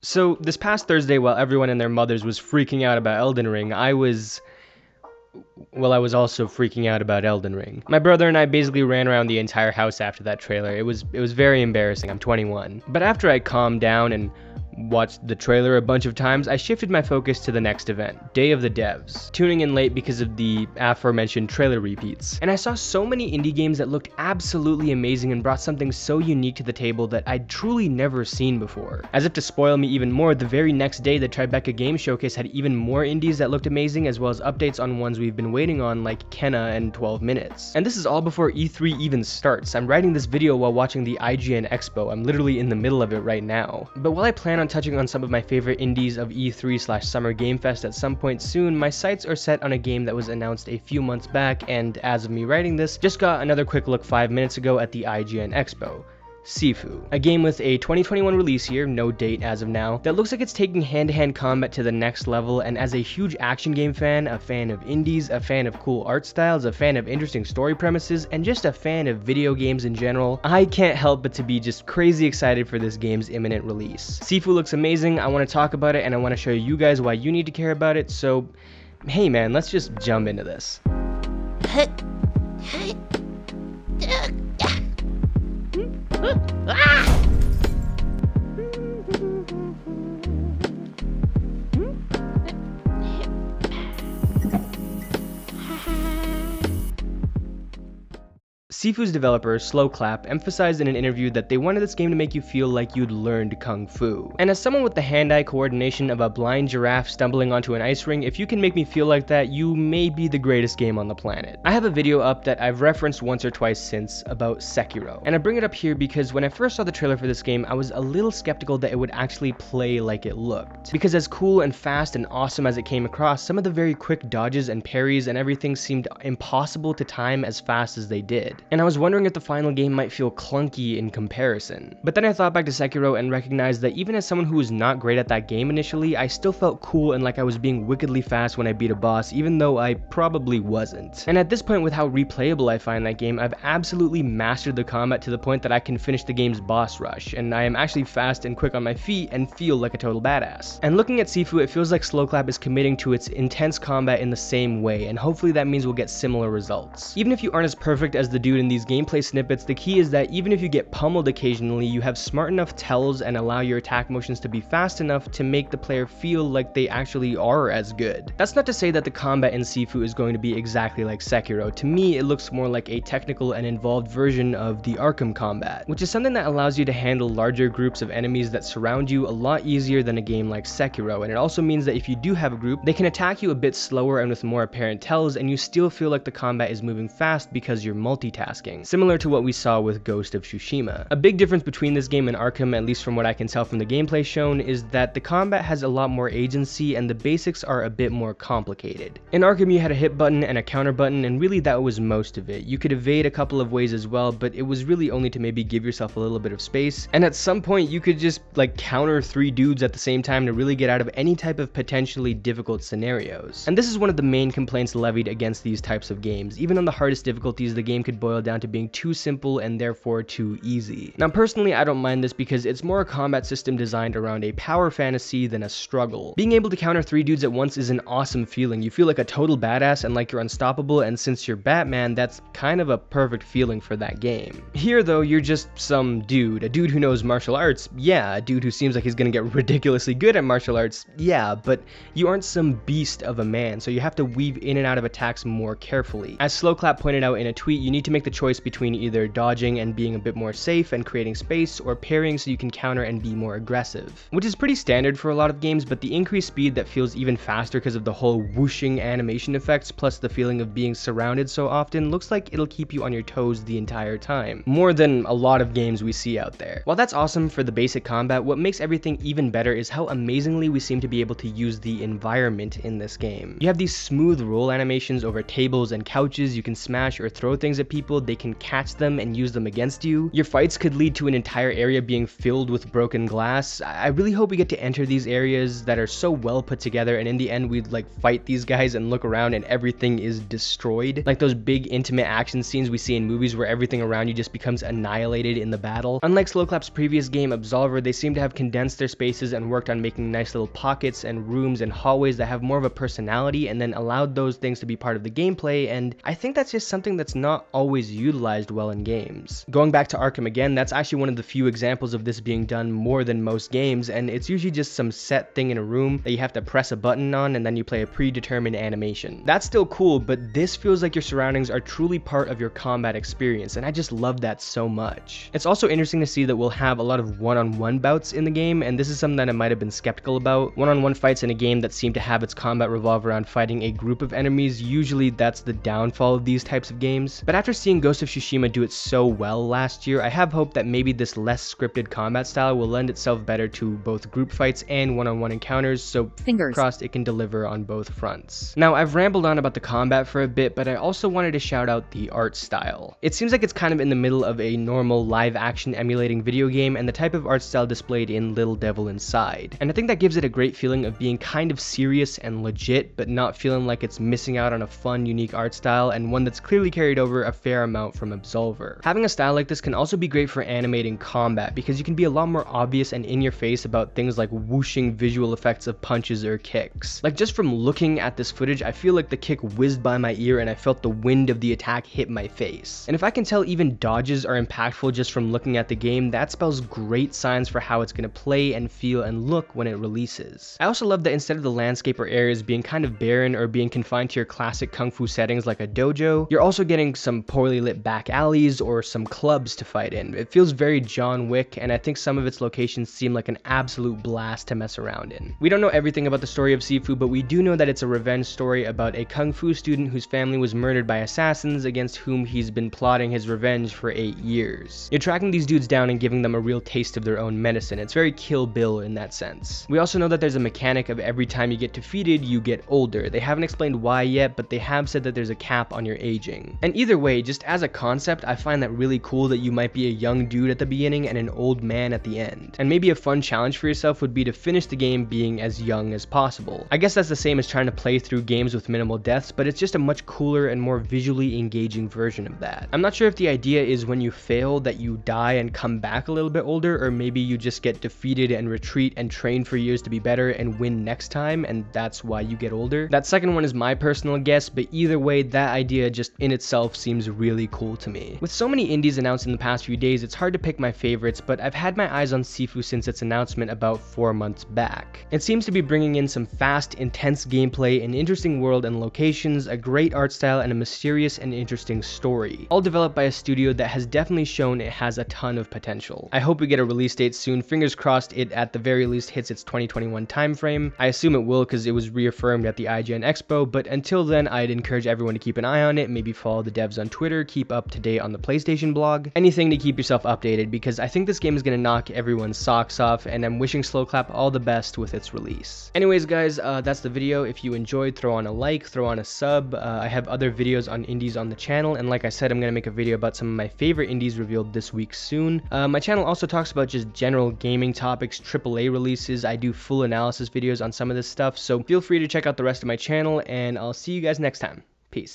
So, this past Thursday, while everyone and their mothers was freaking out about Elden Ring, I was also freaking out about Elden Ring. My brother and I basically ran around the entire house after that trailer. It was very embarrassing. I'm 21. But after I calmed down and watched the trailer a bunch of times, I shifted my focus to the next event, Day of the Devs, tuning in late because of the aforementioned trailer repeats. And I saw so many indie games that looked absolutely amazing and brought something so unique to the table that I'd truly never seen before. As if to spoil me even more, the very next day the Tribeca Game Showcase had even more indies that looked amazing, as well as updates on ones we've been waiting on like Kenna and 12 Minutes. And this is all before E3 even starts. I'm writing this video while watching the IGN Expo. I'm literally in the middle of it right now. But while I plan on touching on some of my favorite indies of E3/Summer Game Fest at some point soon, my sights are set on a game that was announced a few months back and, as of me writing this, just got another quick look 5 minutes ago at the IGN Expo. Sifu, a game with a 2021 release year, no date as of now, that looks like it's taking hand-to-hand combat to the next level, and as a huge action game fan, a fan of indies, a fan of cool art styles, a fan of interesting story premises, and just a fan of video games in general, I can't help but to be just crazy excited for this game's imminent release. Sifu looks amazing, I want to talk about it, and I want to show you guys why you need to care about it, so hey man, let's just jump into this. Sifu's developer, sloclap, emphasized in an interview that they wanted this game to make you feel like you'd learned Kung Fu. And as someone with the hand-eye coordination of a blind giraffe stumbling onto an ice ring, if you can make me feel like that, you may be the greatest game on the planet. I have a video up that I've referenced once or twice since about Sekiro, and I bring it up here because when I first saw the trailer for this game, I was a little skeptical that it would actually play like it looked. Because as cool and fast and awesome as it came across, some of the very quick dodges and parries and everything seemed impossible to time as fast as they did. And I was wondering if the final game might feel clunky in comparison. But then I thought back to Sekiro and recognized that even as someone who was not great at that game initially, I still felt cool and like I was being wickedly fast when I beat a boss, even though I probably wasn't. And at this point, with how replayable I find that game, I've absolutely mastered the combat to the point that I can finish the game's boss rush, and I am actually fast and quick on my feet and feel like a total badass. And looking at Sifu, it feels like sloclap is committing to its intense combat in the same way, and hopefully that means we'll get similar results. Even if you aren't as perfect as the dude in these gameplay snippets, the key is that even if you get pummeled occasionally, you have smart enough tells and allow your attack motions to be fast enough to make the player feel like they actually are as good. That's not to say that the combat in Sifu is going to be exactly like Sekiro. To me, it looks more like a technical and involved version of the Arkham combat, which is something that allows you to handle larger groups of enemies that surround you a lot easier than a game like Sekiro, and it also means that if you do have a group, they can attack you a bit slower and with more apparent tells, and you still feel like the combat is moving fast because you're multitasking, similar to what we saw with Ghost of Tsushima. A big difference between this game and Arkham, at least from what I can tell from the gameplay shown, is that the combat has a lot more agency and the basics are a bit more complicated. In Arkham, you had a hit button and a counter button, and really that was most of it. You could evade a couple of ways as well, but it was really only to maybe give yourself a little bit of space, and at some point you could just like counter 3 dudes at the same time to really get out of any type of potentially difficult scenarios. And this is one of the main complaints levied against these types of games. Even on the hardest difficulties, the game could boil down to being too simple and therefore too easy. Now personally, I don't mind this because it's more a combat system designed around a power fantasy than a struggle. Being able to counter 3 dudes at once is an awesome feeling. You feel like a total badass and like you're unstoppable, and since you're Batman, that's kind of a perfect feeling for that game. Here though, you're just some dude, a dude who knows martial arts, yeah, a dude who seems like he's gonna get ridiculously good at martial arts, yeah, but you aren't some beast of a man, so you have to weave in and out of attacks more carefully. As sloclap pointed out in a tweet, you need to make the choice between either dodging and being a bit more safe and creating space, or parrying so you can counter and be more aggressive. Which is pretty standard for a lot of games, but the increased speed that feels even faster because of the whole whooshing animation effects, plus the feeling of being surrounded so often, looks like it'll keep you on your toes the entire time. More than a lot of games we see out there. While that's awesome for the basic combat, what makes everything even better is how amazingly we seem to be able to use the environment in this game. You have these smooth roll animations over tables and couches, you can smash or throw things at people, people, they can catch them and use them against you. Your fights could lead to an entire area being filled with broken glass. I really hope we get to enter these areas that are so well put together, and in the end we'd like fight these guys and look around and everything is destroyed. Like those big intimate action scenes we see in movies where everything around you just becomes annihilated in the battle. Unlike sloclap's previous game, Absolver, they seem to have condensed their spaces and worked on making nice little pockets and rooms and hallways that have more of a personality, and then allowed those things to be part of the gameplay, and I think that's just something that's not always utilized well in games. Going back to Arkham again, that's actually one of the few examples of this being done more than most games, and it's usually just some set thing in a room that you have to press a button on and then you play a predetermined animation. That's still cool, but this feels like your surroundings are truly part of your combat experience, and I just love that so much. It's also interesting to see that we'll have a lot of one-on-one bouts in the game, and this is something that I might have been skeptical about. One-on-one fights in a game that seem to have its combat revolve around fighting a group of enemies, usually that's the downfall of these types of games. But after seeing Ghost of Tsushima do it so well last year, I have hope that maybe this less scripted combat style will lend itself better to both group fights and one-on-one encounters, so fingers crossed it can deliver on both fronts. Now, I've rambled on about the combat for a bit, but I also wanted to shout out the art style. It seems like it's kind of in the middle of a normal live-action emulating video game and the type of art style displayed in Little Devil Inside. And I think that gives it a great feeling of being kind of serious and legit, but not feeling like it's missing out on a fun, unique art style, and one that's clearly carried over a fair amount from Absolver. Having a style like this can also be great for animating combat, because you can be a lot more obvious and in your face about things like whooshing visual effects of punches or kicks. Like, just from looking at this footage, I feel like the kick whizzed by my ear and I felt the wind of the attack hit my face. And if I can tell even dodges are impactful just from looking at the game, that spells great signs for how it's going to play and feel and look when it releases. I also love that instead of the landscape or areas being kind of barren or being confined to your classic kung fu settings like a dojo, you're also getting some poorly lit back alleys or some clubs to fight in. It feels very John Wick, and I think some of its locations seem like an absolute blast to mess around in. We don't know everything about the story of Sifu, but we do know that it's a revenge story about a kung fu student whose family was murdered by assassins against whom he's been plotting his revenge for 8 years. You're tracking these dudes down and giving them a real taste of their own medicine. It's very Kill Bill in that sense. We also know that there's a mechanic of every time you get defeated, you get older. They haven't explained why yet, but they have said that there's a cap on your aging. And either way, just as a concept, I find that really cool that you might be a young dude at the beginning and an old man at the end. And maybe a fun challenge for yourself would be to finish the game being as young as possible. I guess that's the same as trying to play through games with minimal deaths, but it's just a much cooler and more visually engaging version of that. I'm not sure if the idea is when you fail that you die and come back a little bit older, or maybe you just get defeated and retreat and train for years to be better and win next time, and that's why you get older. That second one is my personal guess, but either way, that idea just in itself seems really cool to me. With so many indies announced in the past few days, it's hard to pick my favorites, but I've had my eyes on Sifu since its announcement about 4 months back. It seems to be bringing in some fast, intense gameplay, an interesting world and locations, a great art style, and a mysterious and interesting story, all developed by a studio that has definitely shown it has a ton of potential. I hope we get a release date soon. Fingers crossed it at the very least hits its 2021 timeframe. I assume it will because it was reaffirmed at the IGN Expo, but until then, I'd encourage everyone to keep an eye on it, maybe follow the devs on Twitter, keep up to date on the PlayStation blog, anything to keep yourself updated, because I think this game is going to knock everyone's socks off, and I'm wishing sloclap all the best with its release. Anyways guys, that's the video. If you enjoyed, throw on a like, throw on a sub. I have other videos on indies on the channel, and like I said, I'm going to make a video about some of my favorite indies revealed this week soon. My channel also talks about just general gaming topics, AAA releases. I do full analysis videos on some of this stuff, so feel free to check out the rest of my channel, and I'll see you guys next time.